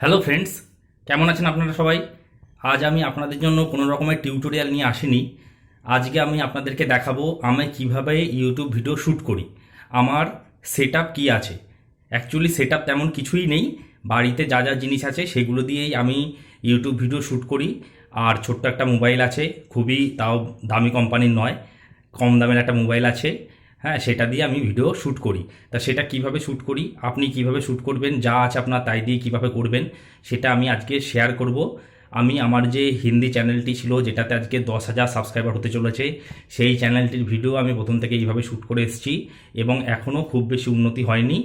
Hello friends, কেমন আছেন আপনারা সবাই? আজ আমি আপনাদের জন্য কোনো রকমের টিউটোরিয়াল নিয়ে আসিনি। আজকে আমি আপনাদেরকে দেখাবো আমি কিভাবে ইউটিউব ভিডিও শ্যুট করি। আমার সেটআপ কী আছে। অ্যাকচুয়ালি সেটআপ তেমন কিছুই নেই, বাড়িতে যা যা জিনিস আছে সেগুলো দিয়েই আমি ইউটিউব ভিডিও শ্যুট করি। আর ছোট্ট একটা মোবাইল আছে, খুবই তাও দামি কোম্পানির নয়, কম দামের একটা মোবাইল আছে। হ্যাঁ, সেটা দিয়ে আমি ভিডিও শ্যুট করি। তা সেটা কিভাবে শ্যুট করি, আপনি কিভাবে শ্যুট করবেন, যা আছে আপনার তাই দিয়ে কিভাবে করবেন, সেটা আমি আজকে শেয়ার করব। আমি আমার যে হিন্দি চ্যানেলটি ছিল, যেটাতে আজকে 10,000 সাবস্ক্রাইবার হতে চলেছে, সেই চ্যানেলটির ভিডিও আমি প্রথম থেকে এইভাবে শ্যুট করে এসেছি এবং এখনও খুব বেশি উন্নতি হয়নি।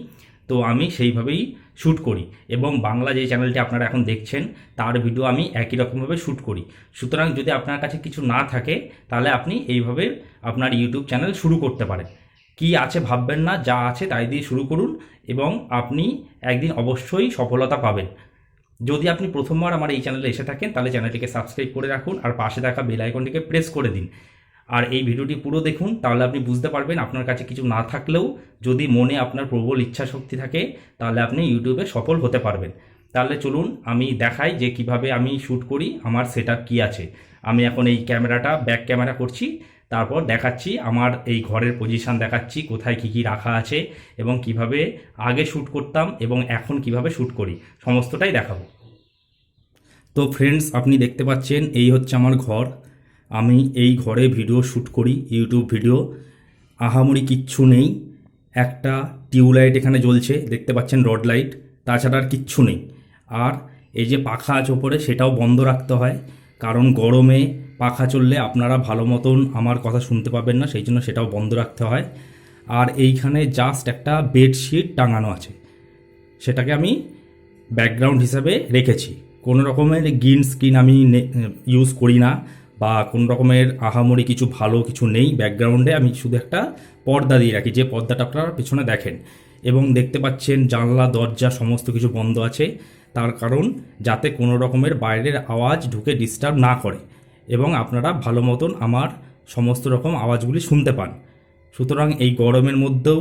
তো আমি সেইভাবেই শ্যুট করি এবং বাংলা যে চ্যানেলটি আপনারা এখন দেখছেন তার ভিডিও আমি একই রকমভাবে শ্যুট করি। সুতরাং যদি আপনার কাছে কিছু না থাকে তাহলে আপনি এইভাবে আপনার ইউটিউব চ্যানেল শুরু করতে পারেন। কি আছে ভাববেন না, যা আছে তাই দিয়ে শুরু করুন এবং আপনি একদিন অবশ্যই সফলতা পাবেন। যদি আপনি প্রথমবার আমার এই চ্যানেলে এসে থাকেন তাহলে চ্যানেলটিকে সাবস্ক্রাইব করে রাখুন আর পাশে থাকা বেল আইকনটিকে প্রেস করে দিন। আর এই ভিডিওটি পুরো দেখুন, তাহলে আপনি বুঝতে পারবেন আপনার কাছে কিছু না থাকলেও যদি মনে আপনার প্রবল ইচ্ছা শক্তি থাকে তাহলে আপনি ইউটিউবে সফল হতে পারবেন। তাহলে চলুন আমি দেখাই যে কিভাবে আমি শ্যুট করি, আমার সেটআপ কী আছে। আমি এখন এই ক্যামেরাটা ব্যাক ক্যামেরা করছি, তারপর দেখাচ্ছি আমার এই ঘরের পজিশান দেখাচ্ছি, কোথায় কী কী রাখা আছে এবং কিভাবে আগে শ্যুট করতাম এবং এখন কিভাবে শ্যুট করি, সমস্তটাই দেখাবো। তো ফ্রেন্ডস, আপনি দেখতে পাচ্ছেন এই হচ্ছে আমার ঘর। আমি এই ঘরে ভিডিও শ্যুট করি, ইউটিউব ভিডিও। আহামরি কিচ্ছু নেই, একটা টিউবলাইট এখানে জ্বলছে দেখতে পাচ্ছেন, রড লাইট, তাছাড়া আর কিচ্ছু নেই। আর এই যে পাখা আছে ওপরে, সেটাও বন্ধ রাখতে হয়, কারণ গরমে পাখা চললে আপনারা ভালো মতন আমার কথা শুনতে পাবেন না, সেই জন্য সেটাও বন্ধ রাখতে হয়। আর এইখানে জাস্ট একটা বেডশিট টাঙানো আছে, সেটাকে আমি ব্যাকগ্রাউন্ড হিসাবে রেখেছি। কোনো রকমের গ্রিন স্ক্রিন আমি ইউজ করি না, বা কোনো রকমের আহামরি কিছু ভালো কিছু নেই ব্যাকগ্রাউন্ডে। আমি শুধু একটা পর্দা দিয়ে রাখি, যে পর্দাটা আপনারা পিছনে দেখেন। এবং দেখতে পাচ্ছেন জানলা দরজা সমস্ত কিছু বন্ধ আছে, তার কারণ যাতে কোনো রকমের বাইরের আওয়াজ ঢুকে ডিস্টার্ব না করে এবং আপনারা ভালো মতন আমার সমস্ত রকম আওয়াজগুলি শুনতে পান। সুতরাং এই গরমের মধ্যেও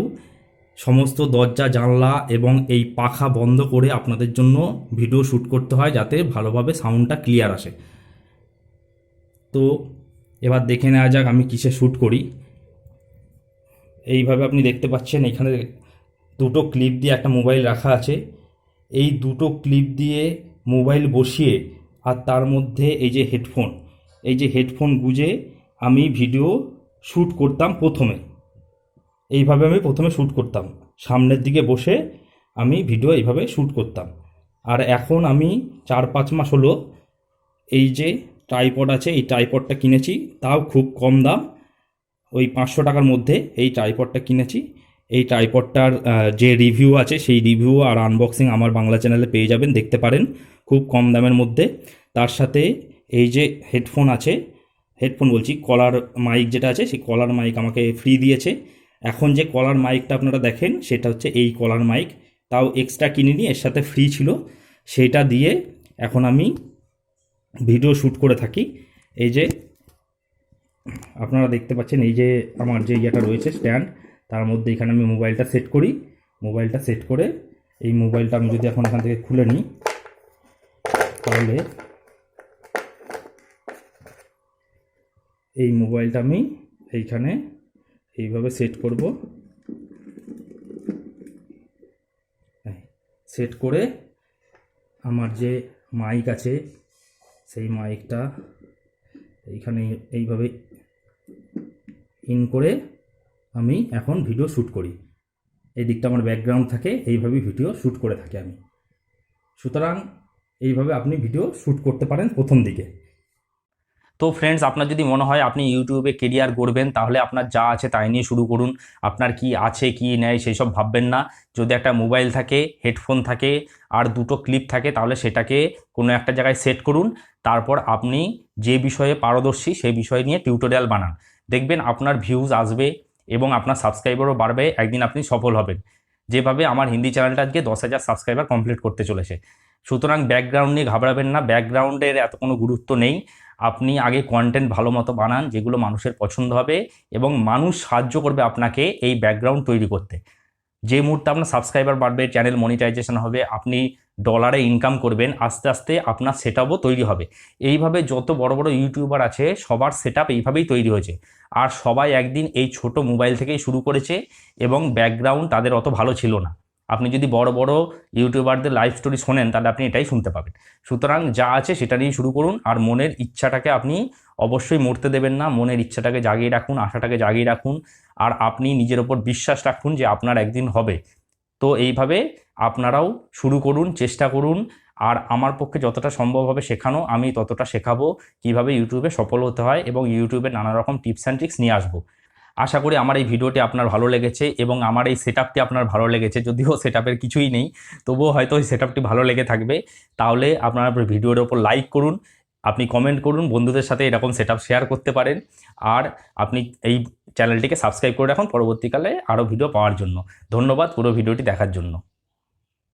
সমস্ত দরজা জানলা এবং এই পাখা বন্ধ করে আপনাদের জন্য ভিডিও শ্যুট করতে হয়, যাতে ভালোভাবে সাউন্ডটা ক্লিয়ার আসে। তো এবার দেখে নেওয়া যাক আমি কিসে শ্যুট করি। এইভাবে আপনি দেখতে পাচ্ছেন এখানে দুটো ক্লিপ দিয়ে একটা মোবাইল রাখা আছে। এই দুটো ক্লিপ দিয়ে মোবাইল বসিয়ে আর তার মধ্যে এই যে হেডফোন, এই যে হেডফোন গুঁজে আমি ভিডিও শ্যুট করতাম প্রথমে। এইভাবে আমি প্রথমে শ্যুট করতাম, সামনের দিকে বসে আমি ভিডিও এইভাবে শ্যুট করতাম। আর এখন আমি 4-5 মাস হলো এই যে ট্রাইপড আছে, এই ট্রাইপডটা কিনেছি, তাও খুব কম দাম, ওই 500 টাকার মধ্যে এই ট্রাইপডটা কিনেছি। এই ট্রাইপডটার যে রিভিউ আছে সেই রিভিউ আর আনবক্সিং আমার বাংলা চ্যানেলে পেয়ে যাবেন, দেখতে পারেন, খুব কম দামের মধ্যে। তার সাথে এই যে হেডফোন আছে, হেডফোন বলছি, কলার মাইক যেটা আছে, সেই কলার মাইক আমাকে ফ্রি দিয়েছে। এখন যে কলার মাইকটা আপনারা দেখেন সেটা হচ্ছে এই কলার মাইক, তাও এক্সট্রা কিনিনি, এর সাথে ফ্রি ছিল। সেটা দিয়ে এখন আমি ভিডিও শ্যুট করে থাকি। এই যে আপনারা দেখতে পাচ্ছেন, এই যে আমার যে ইয়েটা রয়েছে স্ট্যান্ড, তার মধ্যে এখানে আমি মোবাইলটা সেট করি। মোবাইলটা সেট করে এই মোবাইলটা আমি যদি এখন এখান থেকে খুলে নিই, তাহলে এই মোবাইলটা আমি এইখানে এইভাবে সেট করব। সেট করে আমার যে মাইক আছে সেই মাইকটা এইখানে এইভাবে ইন করে আমি এখন ভিডিও শ্যুট করি। এই দিকটা আমার ব্যাকগ্রাউন্ড থাকে, এইভাবেই ভিডিও শ্যুট করে থাকি আমি। সুতরাং এইভাবে আপনি ভিডিও শ্যুট করতে পারেন প্রথম দিকে। তো ফ্রেন্ডস, আপনার যদি মনে হয় আপনি ইউটিউবে কেরিয়ার গড়বেন, তাহলে আপনার যা আছে তাই নিয়ে শুরু করুন। আপনার কি আছে কি নেই সেই সব ভাববেন না। যদি একটা মোবাইল থাকে, হেডফোন থাকে আর দুটো ক্লিপ থাকে, তাহলে সেটাকে কোনো একটা জায়গায় সেট করুন। তারপর আপনি যে বিষয়ে পারদর্শী সেই বিষয় নিয়ে টিউটোরিয়াল বানান, দেখবেন আপনার ভিউজ আসবে এবং আপনার সাবস্ক্রাইবারও বাড়বে, একদিন আপনি সফল হবেন। যেভাবে আমার হিন্দি চ্যানেলটা আজকে 10,000 সাবস্ক্রাইবার কমপ্লিট করতে চলেছে। সুতরাং ব্যাকগ্রাউন্ড নিয়ে ঘাবড়াবেন না, ব্যাকগ্রাউন্ডের এত কোনো গুরুত্ব নেই। আপনি আগে কন্টেন্ট ভালো মতো বানান, যেগুলো মানুষের পছন্দ হবে এবং মানুষ সাহায্য করবে আপনাকে এই ব্যাকগ্রাউন্ড তৈরি করতে। যে মুহূর্তে আপনার সাবস্ক্রাইবার বাড়বে, চ্যানেল মনিটাইজেশন হবে, আপনি ডলারে ইনকাম করবেন, আস্তে আস্তে আপনার সেট আপও তৈরি হবে। এইভাবে যত বড় বড় ইউটিউবার আছে সবার সেট আপ এইভাবেই তৈরি হয়েছে। আর সবাই একদিন এই ছোট মোবাইল থেকেই শুরু করেছে এবং ব্যাকগ্রাউন্ড তাদের অত ভালো ছিল না। আপনি যদি বড় বড় ইউটিউবারদের লাইফ স্টোরি শোনেন তাহলে আপনি এটাই শুনতে পাবেন। সুতরাং যা আছে সেটা নিয়ে শুরু করুন, আর মনের ইচ্ছাটাকে আপনি অবশ্যই মরতে দেবেন না। মনের ইচ্ছাটাকে জাগিয়ে রাখুন, আশাটাকে জাগিয়ে রাখুন, আর আপনি নিজের ওপর বিশ্বাস রাখুন যে আপনার একদিন হবে। তো এইভাবে আপনারাও শুরু করুন, চেষ্টা করুন। আর আমার পক্ষে যতটা সম্ভব হবে শেখানো আমি ততটা শেখাবো, কীভাবে ইউটিউবে সফল হতে হয় এবং ইউটিউবে নানা রকম টিপস অ্যান্ড ট্রিক্স নিয়ে আসবো। আশা করি আমার এই ভিডিওটি আপনার ভালো লেগেছে এবং আমার এই সেট আপটি আপনার ভালো লেগেছে। যদিও সেট আপের কিছুই নেই, তবুও হয়তো ওই সেট আপটি ভালো লেগে থাকবে। তাহলে আপনারা ভিডিওর ওপর লাইক করুন, আপনি কমেন্ট করুন, বন্ধুদের সাথে এরকম সেট আপ শেয়ার করতে পারেন। আর আপনি এই চ্যানেলটিকে সাবস্ক্রাইব করে রাখুন পরবর্তীকালে আরও ভিডিও পাওয়ার জন্য। ধন্যবাদ পুরো ভিডিওটি দেখার জন্য।